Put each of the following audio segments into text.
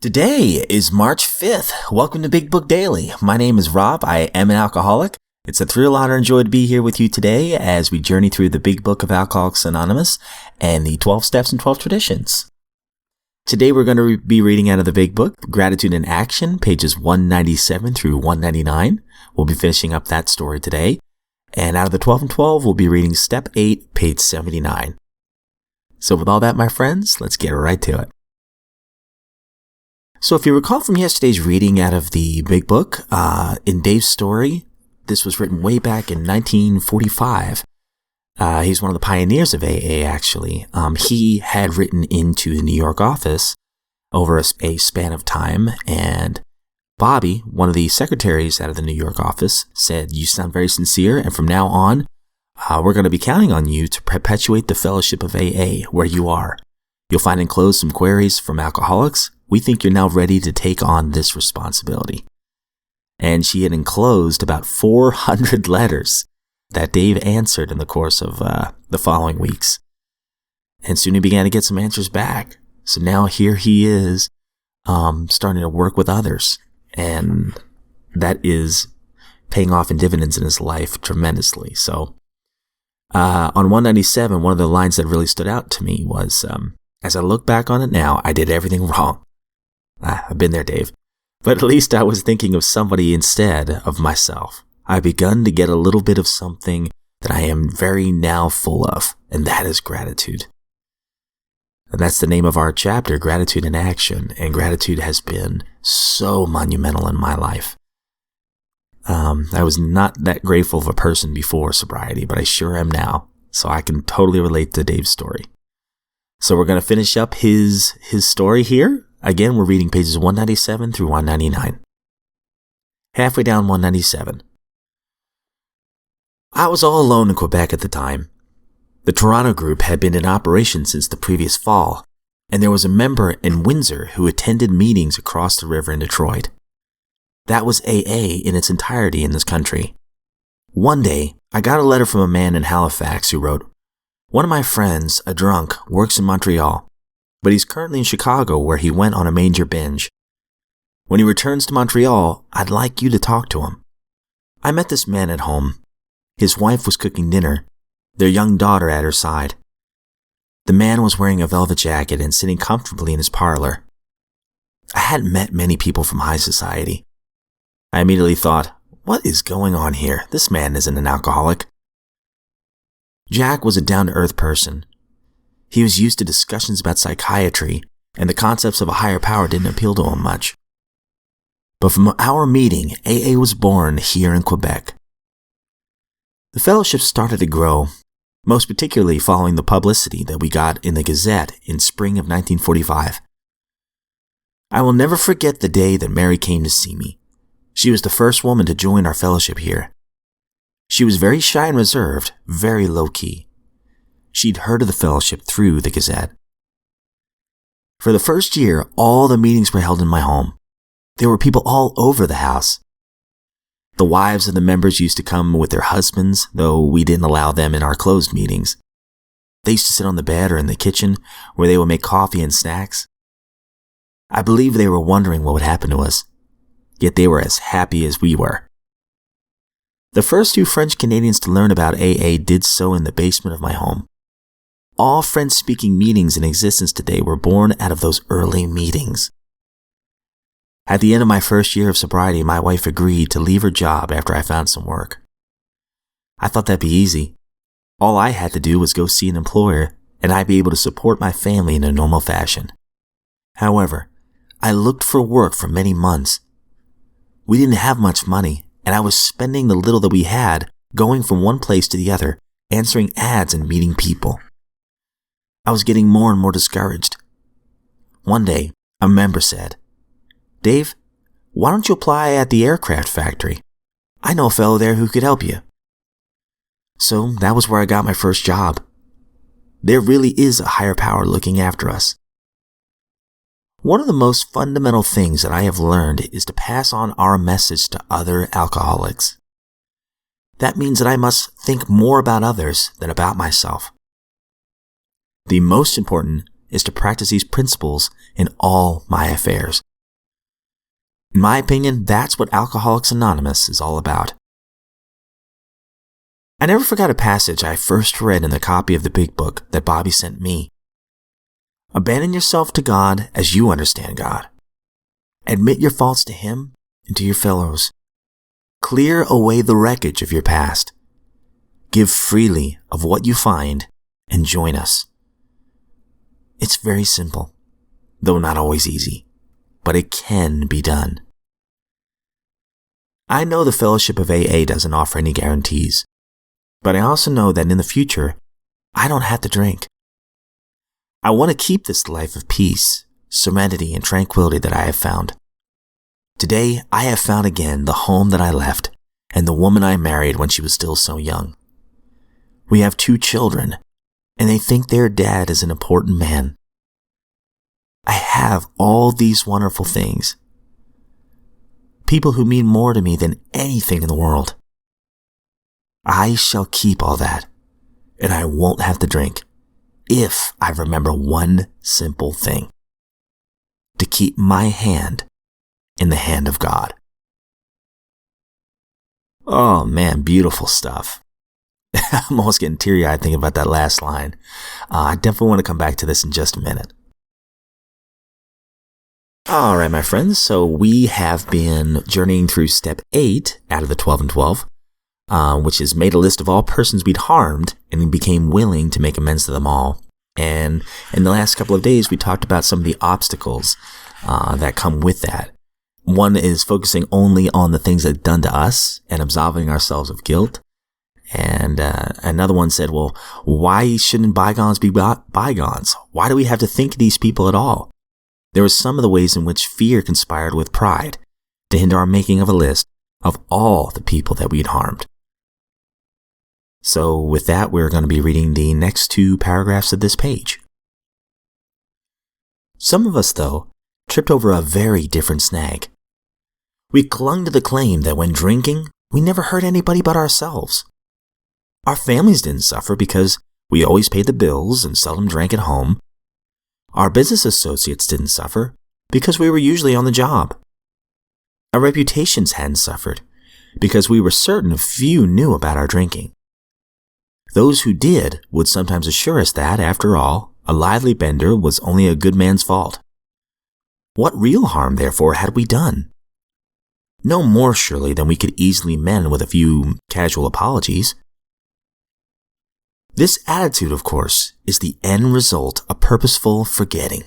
Today is March 5th. Welcome to Big Book Daily. My name is Rob. I am an alcoholic. It's a thrill, honor, and joy to be here with you today as we journey through the Big Book of Alcoholics Anonymous and the 12 Steps and 12 Traditions. Today we're going to be reading out of the Big Book, Gratitude in Action, pages 197 through 199. We'll be finishing up that story today. And out of the 12 and 12, we'll be reading Step 8, page 79. So with all that, my friends, let's get right to it. So if you recall from yesterday's reading out of the Big Book, in Dave's story, this was written way back in 1945. He's one of the pioneers of AA, actually. He had written into the New York office over a span of time, and Bobby, one of the secretaries out of the New York office, said, "You sound very sincere, and from now on, we're going to be counting on you to perpetuate the fellowship of AA where you are. You'll find enclosed some queries from alcoholics. We think you're now ready to take on this responsibility." And she had enclosed about 400 letters that Dave answered in the course of the following weeks. And soon he began to get some answers back. So now here he is starting to work with others. And that is paying off in dividends in his life tremendously. So on 197, one of the lines that really stood out to me was, as I look back on it now, I did everything wrong. I've been there, Dave. But at least I was thinking of somebody instead of myself. I've begun to get a little bit of something that I am very now full of, and that is gratitude. And that's the name of our chapter, Gratitude in Action. And gratitude has been so monumental in my life. I was not that grateful of a person before sobriety, but I sure am now. So I can totally relate to Dave's story. So we're going to finish up his story here. Again, we're reading pages 197 through 199. Halfway down 197. I was all alone in Quebec at the time. The Toronto group had been in operation since the previous fall, and there was a member in Windsor who attended meetings across the river in Detroit. That was AA in its entirety in this country. One day, I got a letter from a man in Halifax who wrote, "One of my friends, a drunk, works in Montreal, but he's currently in Chicago where he went on a major binge. When he returns to Montreal, I'd like you to talk to him." I met this man at home. His wife was cooking dinner, their young daughter at her side. The man was wearing a velvet jacket and sitting comfortably in his parlor. I hadn't met many people from high society. I immediately thought, what is going on here? This man isn't an alcoholic. Jack was a down-to-earth person. He was used to discussions about psychiatry, and the concepts of a higher power didn't appeal to him much. But from our meeting, AA was born here in Quebec. The fellowship started to grow, most particularly following the publicity that we got in the Gazette in spring of 1945. I will never forget the day that Mary came to see me. She was the first woman to join our fellowship here. She was very shy and reserved, very low-key. She'd heard of the fellowship through the Gazette. For the first year, all the meetings were held in my home. There were people all over the house. The wives of the members used to come with their husbands, though we didn't allow them in our closed meetings. They used to sit on the bed or in the kitchen, where they would make coffee and snacks. I believe they were wondering what would happen to us, yet they were as happy as we were. The first few French Canadians to learn about AA did so in the basement of my home. All French-speaking meetings in existence today were born out of those early meetings. At the end of my first year of sobriety, my wife agreed to leave her job after I found some work. I thought that'd be easy. All I had to do was go see an employer, and I'd be able to support my family in a normal fashion. However, I looked for work for many months. We didn't have much money, and I was spending the little that we had going from one place to the other, answering ads and meeting people. I was getting more and more discouraged. One day, a member said, "Dave, why don't you apply at the aircraft factory? I know a fellow there who could help you." So that was where I got my first job. There really is a higher power looking after us. One of the most fundamental things that I have learned is to pass on our message to other alcoholics. That means that I must think more about others than about myself. The most important is to practice these principles in all my affairs, In my opinion, that's what Alcoholics Anonymous is all about. I never forgot a passage I first read in the copy of the Big Book that Bobby sent me. Abandon yourself to God as you understand God. Admit your faults to Him and to your fellows. Clear away the wreckage of your past. Give freely of what you find and join us. It's very simple, though not always easy, but it can be done. I know the fellowship of AA doesn't offer any guarantees, but I also know that in the future, I don't have to drink. I want to keep this life of peace, serenity, and tranquility that I have found. Today, I have found again the home that I left and the woman I married when she was still so young. We have 2 children, and they think their dad is an important man. I have all these wonderful things. People who mean more to me than anything in the world. I shall keep all that, and I won't have to drink if I remember one simple thing: to keep my hand in the hand of God. Oh man, beautiful stuff. I'm almost getting teary-eyed thinking about that last line. I definitely want to come back to this in just a minute. All right, my friends, so we have been journeying through step 8 out of the 12 and 12, which is made a list of all persons we'd harmed and became willing to make amends to them all. And in the last couple of days, we talked about some of the obstacles that come with that. One is focusing only on the things that are done to us and absolving ourselves of guilt. And another one said, well, why shouldn't bygones be bygones? Why do we have to think of these people at all? There were some of the ways in which fear conspired with pride to hinder our making of a list of all the people that we'd harmed. So with that, we're going to be reading the next 2 paragraphs of this page. Some of us, though, tripped over a very different snag. We clung to the claim that when drinking, we never hurt anybody but ourselves. Our families didn't suffer because we always paid the bills and seldom drank at home. Our business associates didn't suffer because we were usually on the job. Our reputations hadn't suffered because we were certain few knew about our drinking. Those who did would sometimes assure us that, after all, a lively bender was only a good man's fault. What real harm, therefore, had we done? No more, surely, than we could easily mend with a few casual apologies. This attitude, of course, is the end result of purposeful forgetting.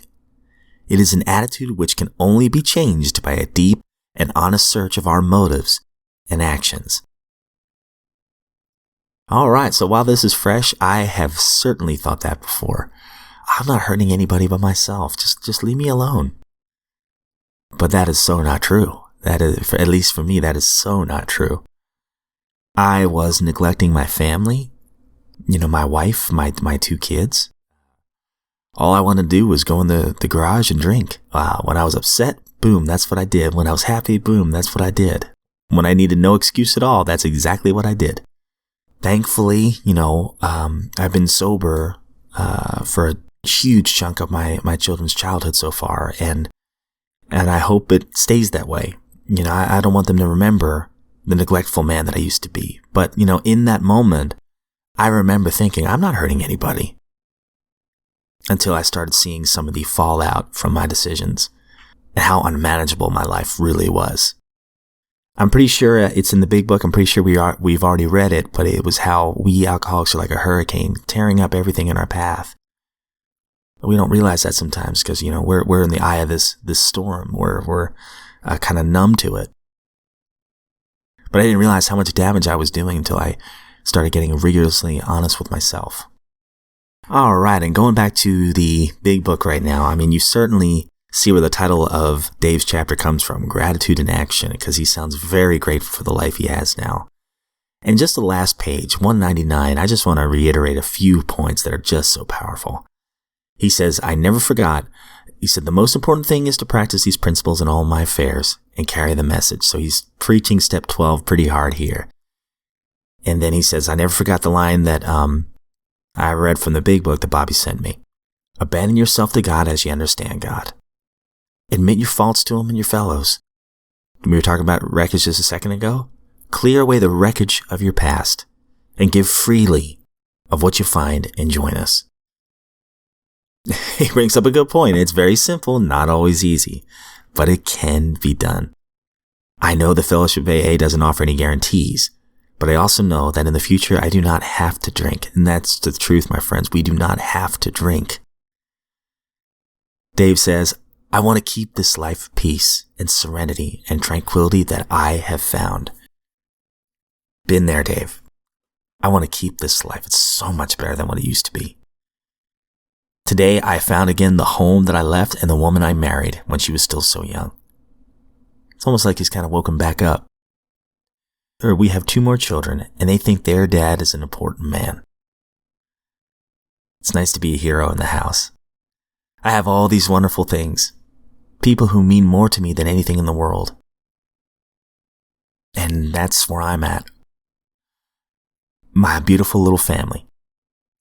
It is an attitude which can only be changed by a deep and honest search of our motives and actions. All right, so while this is fresh, I have certainly thought that before. I'm not hurting anybody but myself. Just leave me alone. But that is so not true. That is, at least for me, that is so not true. I was neglecting my family. My wife, my 2 kids. All I wanted to do was go in the garage and drink. When I was upset, boom, that's what I did. When I was happy, boom, that's what I did. When I needed no excuse at all, that's exactly what I did. Thankfully, I've been sober for a huge chunk of my children's childhood so far, and I hope it stays that way. I don't want them to remember the neglectful man that I used to be. But, in that moment, I remember thinking, I'm not hurting anybody. Until I started seeing some of the fallout from my decisions and how unmanageable my life really was. I'm pretty sure it's in the Big Book. I'm pretty sure we've already read it, but it was how we alcoholics are like a hurricane, tearing up everything in our path. We don't realize that sometimes because, we're in the eye of this storm. We're kind of numb to it. But I didn't realize how much damage I was doing until I started getting rigorously honest with myself. All right, and going back to the Big Book right now, you certainly see where the title of Dave's chapter comes from, Gratitude in Action, because he sounds very grateful for the life he has now. And just the last page, 199, I just want to reiterate a few points that are just so powerful. He says, I never forgot. He said, the most important thing is to practice these principles in all my affairs and carry the message. So he's preaching step 12 pretty hard here. And then he says, I never forgot the line that I read from the Big Book that Bobby sent me. Abandon yourself to God as you understand God. Admit your faults to Him and your fellows. We were talking about wreckage just a second ago. Clear away the wreckage of your past and give freely of what you find and join us. He brings up a good point. It's very simple, not always easy, but it can be done. I know the Fellowship of AA doesn't offer any guarantees, but I also know that in the future I do not have to drink. And that's the truth, my friends. We do not have to drink. Dave says, I want to keep this life of peace and serenity and tranquility that I have found. Been there, Dave. I want to keep this life. It's so much better than what it used to be. Today, I found again the home that I left and the woman I married when she was still so young. It's almost like he's kind of woken back up. We have 2 more children, and they think their dad is an important man. It's nice to be a hero in the house. I have all these wonderful things. People who mean more to me than anything in the world. And that's where I'm at. My beautiful little family.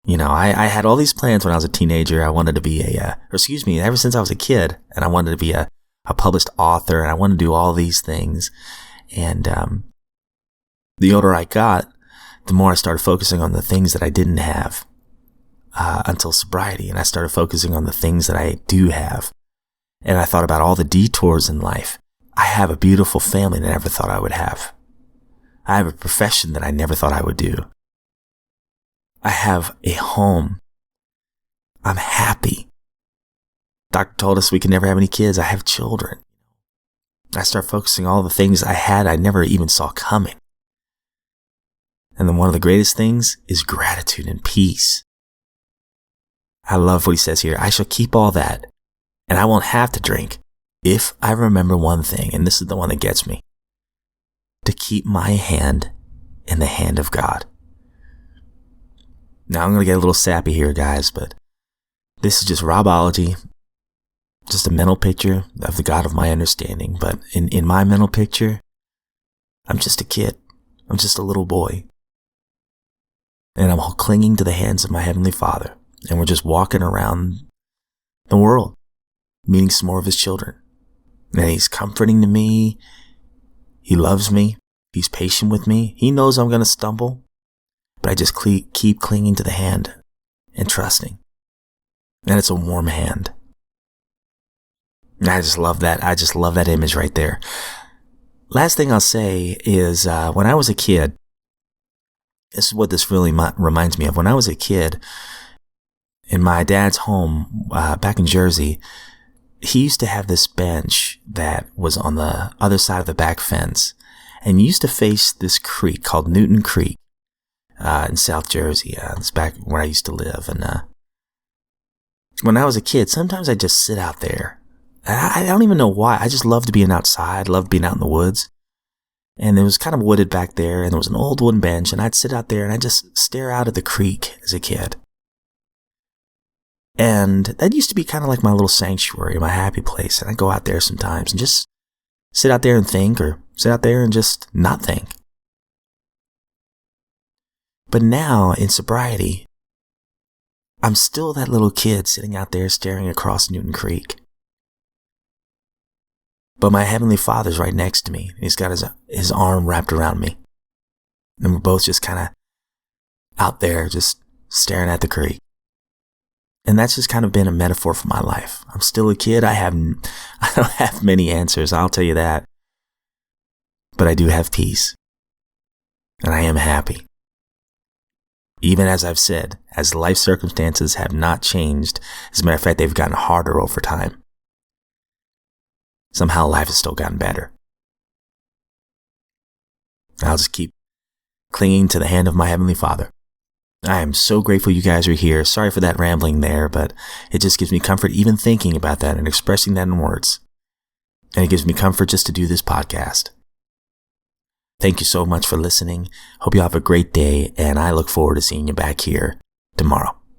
You know, I had all these plans when I was a teenager. I wanted to be ever since I was a kid, and I wanted to be a published author, and I wanted to do all these things. And the older I got, the more I started focusing on the things that I didn't have until sobriety, and I started focusing on the things that I do have. And I thought about all the detours in life. I have a beautiful family that I never thought I would have. I have a profession that I never thought I would do. I have a home. I'm happy. Doctor told us we can never have any kids. I have children. I start focusing on all the things I had I never even saw coming. And then one of the greatest things is gratitude and peace. I love what he says here. I shall keep all that, and I won't have to drink if I remember one thing, and this is the one that gets me, to keep my hand in the hand of God. Now I'm going to get a little sappy here, guys, but this is just Robology, just a mental picture of the God of my understanding. But in my mental picture, I'm just a kid. I'm just a little boy. And I'm clinging to the hands of my Heavenly Father. And we're just walking around the world, meeting some more of His children. And He's comforting to me. He loves me. He's patient with me. He knows I'm going to stumble. But I just keep clinging to the hand and trusting. And it's a warm hand. And I just love that. I just love that image right there. Last thing I'll say is when I was a kid, this is what this really reminds me of. When I was a kid, in my dad's home back in Jersey, he used to have this bench that was on the other side of the back fence. And used to face this creek called Newton Creek. In South Jersey. It's back where I used to live. And when I was a kid, sometimes I'd just sit out there. I don't even know why. I just loved being outside, loved being out in the woods. And it was kind of wooded back there, and there was an old wooden bench, and I'd sit out there and I'd just stare out at the creek as a kid. And that used to be kind of like my little sanctuary, my happy place. And I'd go out there sometimes and just sit out there and think, or sit out there and just not think. But now, in sobriety, I'm still that little kid sitting out there staring across Newton Creek. But my Heavenly Father's right next to me. He's got his arm wrapped around me. And we're both just kind of out there, just staring at the creek. And that's just kind of been a metaphor for my life. I'm still a kid. I don't have many answers, I'll tell you that. But I do have peace. And I am happy. Even as I've said, as life circumstances have not changed, as a matter of fact, they've gotten harder over time. Somehow life has still gotten better. I'll just keep clinging to the hand of my Heavenly Father. I am so grateful you guys are here. Sorry for that rambling there, but it just gives me comfort even thinking about that and expressing that in words. And it gives me comfort just to do this podcast. Thank you so much for listening. Hope you have a great day, and I look forward to seeing you back here tomorrow.